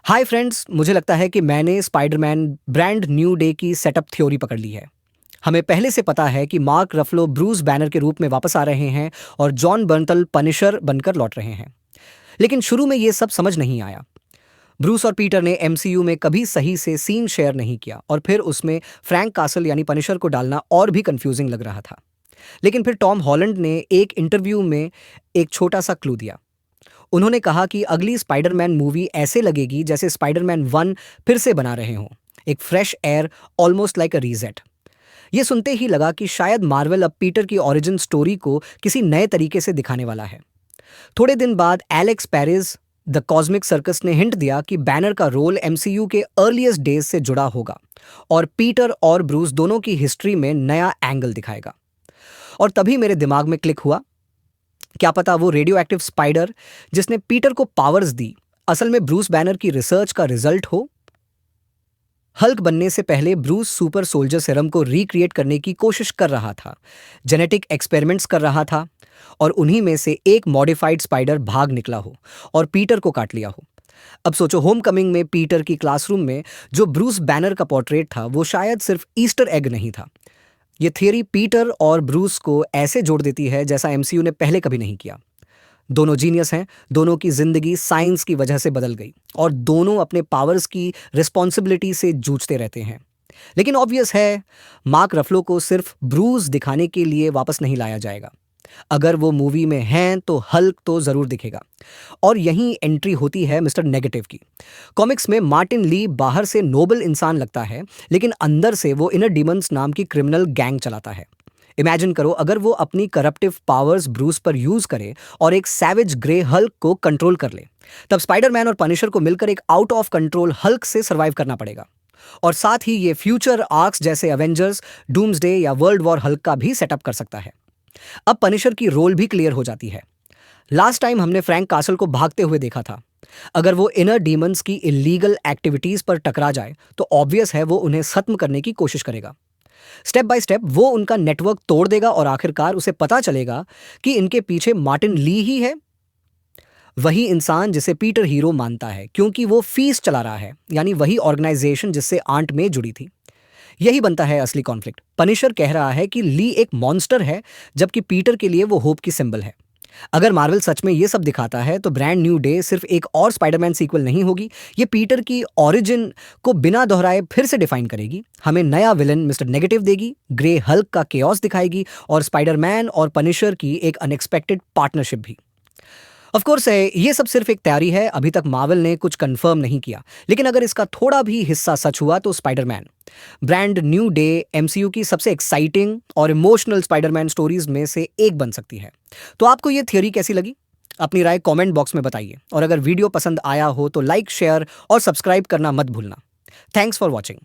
Hi friends, मुझे लगता है कि मैंने स्पाइडरमैन ब्रांड न्यू डे की सेटअप थ्योरी पकड़ ली है। हमें पहले से पता है कि मार्क रफलो ब्रूस बैनर के रूप में वापस आ रहे हैं और जॉन बर्नथल पनिशर बनकर लौट रहे हैं। लेकिन शुरू में ये सब समझ नहीं आया। ब्रूस और पीटर ने एमसीयू में कभी सही से सीन शेयर नहीं किया और फिर उसमें फ्रैंक कासल यानी पनिशर को डालना और भी कंफ्यूजिंग लग रहा था। लेकिन फिर टॉम हॉलैंड ने एक इंटरव्यू में एक छोटा सा क्लू दिया। उन्होंने कहा कि अगली स्पाइडरमैन मूवी ऐसे लगेगी जैसे स्पाइडरमैन 1 फिर से बना रहे हों। एक फ्रेश एयर, ऑलमोस्ट लाइक अ रीसेट। ये सुनते ही लगा कि शायद मार्वल अब पीटर की ओरिजिन स्टोरी को किसी नए तरीके से दिखाने वाला है। थोड़े दिन बाद Alex Paris the cosmic circus ने हिंट दिया कि बैनर का रोल एमसीयू के अर्लीस्ट डेज से जुड़ा होगा और पीटर और ब्रूस दोनों की हिस्ट्री में नया एंगल दिखाएगा। और तभी मेरे दिमाग में क्लिक हुआ, क्या पता वो रेडियो एक्टिव स्पाइडर जिसने पीटर को पावर्स दी असल में ब्रूस बैनर की रिसर्च का रिजल्ट हो। हल्क बनने से पहले ब्रूस सुपर सोल्जर सेरम को रिक्रिएट करने की कोशिश कर रहा था, जेनेटिक एक्सपेरिमेंट्स कर रहा था और उन्हीं में से एक मॉडिफाइड स्पाइडर भाग निकला हो और पीटर को काट लिया हो। अब सोचो, होम कमिंग में पीटर की क्लासरूम में जो ब्रूस बैनर का पोर्ट्रेट था वो शायद सिर्फ ईस्टर एग नहीं था। ये थियरी पीटर और ब्रूस को ऐसे जोड़ देती है जैसा एमसीयू ने पहले कभी नहीं किया। दोनों जीनियस हैं, दोनों की जिंदगी साइंस की वजह से बदल गई और दोनों अपने पावर्स की रिस्पॉन्सिबिलिटी से जूझते रहते हैं। लेकिन ऑब्वियस है, मार्क रफलो को सिर्फ ब्रूस दिखाने के लिए वापस नहीं लाया जाएगा। अगर वो मूवी में हैं तो हल्क तो जरूर दिखेगा। और यहीं एंट्री होती है मिस्टर नेगेटिव की। कॉमिक्स में मार्टिन ली बाहर से नोबल इंसान लगता है, लेकिन अंदर से वो इनर डीमंस नाम की क्रिमिनल गैंग चलाता है। इमेजिन करो, अगर वो अपनी करप्टिव पावर्स ब्रूस पर यूज करे और एक सैवेज ग्रे हल्क को कंट्रोल कर ले, तब स्पाइडरमैन और पनिशर को मिलकर एक आउट ऑफ कंट्रोल हल्क से सर्वाइव करना पड़ेगा। और साथ ही ये फ्यूचर आर्क्स जैसे एवेंजर्स, डूम्सडे या वर्ल्ड वॉर हल्क का भी सेटअप कर सकता है। अब पनिशर की रोल भी क्लियर हो जाती है। लास्ट टाइम हमने फ्रैंक कासल को भागते हुए देखा था। अगर वो इनर डीमंस की इलीगल एक्टिविटीज पर टकरा जाए तो ऑब्वियस है वो उन्हें खत्म करने की कोशिश करेगा। स्टेप बाय स्टेप वो उनका नेटवर्क तोड़ देगा और आखिरकार उसे पता चलेगा कि इनके पीछे मार्टिन ली ही है, वही इंसान जिसे पीटर हीरो मानता है क्योंकि वो फीस चला रहा है, यानी वही ऑर्गेनाइजेशन जिससे आंट में जुड़ी थी। यही बनता है असली कॉन्फ्लिक्ट। पनिशर कह रहा है कि ली एक मॉन्स्टर है, जबकि पीटर के लिए वो होप की सिंबल है। अगर मार्वल सच में ये सब दिखाता है तो ब्रांड न्यू डे सिर्फ एक और स्पाइडरमैन सीक्वल नहीं होगी, ये पीटर की ओरिजिन को बिना दोहराए फिर से डिफाइन करेगी। हमें नया विलन मिस्टर नेगेटिव देगी, ग्रे हल्क का केओस दिखाएगी और स्पाइडरमैन और पनिशर की एक अनएक्सपेक्टेड पार्टनरशिप भी। ऑफ कोर्स है, ये सब सिर्फ एक तैयारी है, अभी तक मार्वल ने कुछ कंफर्म नहीं किया। लेकिन अगर इसका थोड़ा भी हिस्सा सच हुआ तो Spiderman brand new day MCU की सबसे एक्साइटिंग और इमोशनल स्पाइडरमैन स्टोरीज में से एक बन सकती है। तो आपको ये थियरी कैसी लगी? अपनी राय कमेंट बॉक्स में बताइए और अगर वीडियो पसंद आया हो तो लाइक, शेयर और सब्सक्राइब करना मत भूलना। Thanks for watching.